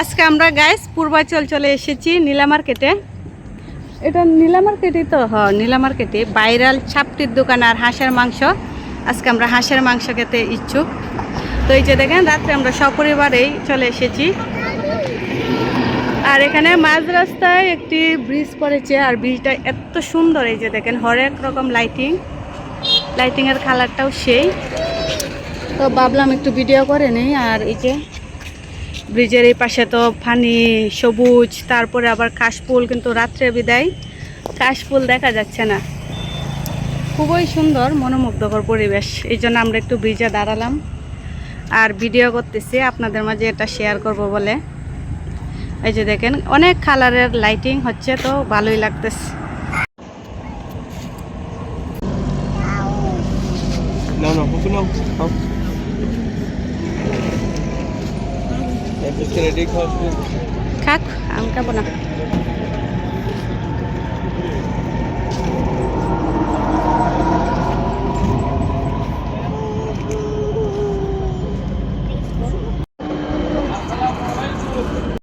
আজকে আমরা গাইস পূর্বাচল চলে এসেছি নীলা মার্কেটে। এটা নীলা মার্কেটই তো, নীলা মার্কেটে ভাইরাল ছাপটির দোকান আর হাঁসের মাংস। আজকে আমরা হাঁসের মাংস খেতে ইচ্ছুক। তো এই যে দেখেন রাত্রে আমরা সপরিবারেই চলে এসেছি। আর এখানে মাঝ রাস্তায় একটি ব্রিজ পড়েছে, আর ব্রিজটা এত সুন্দর। এই যে দেখেন হরেক রকম লাইটিংয়ের কালারটাও সেই। তো ভাবলাম একটু ভিডিও করে নেই। আর এই যে ব্রিজের এই পাশে তো পানি সবুজ, তারপরে আবার কাশফুল, কিন্তু রাত্রে বিদায় কাশফুল দেখা যাচ্ছে না। খুবই সুন্দর মনোমুগ্ধকর পরিবেশ, এই জন্য আমরা একটু ব্রিজে দাঁড়ালাম আর ভিডিও করতেছি আপনাদের মাঝে এটা শেয়ার করব বলে। এই যে দেখেন অনেক কালারের লাইটিং হচ্ছে, তো ভালোই লাগতেছে। খাক, আমি খাবো না।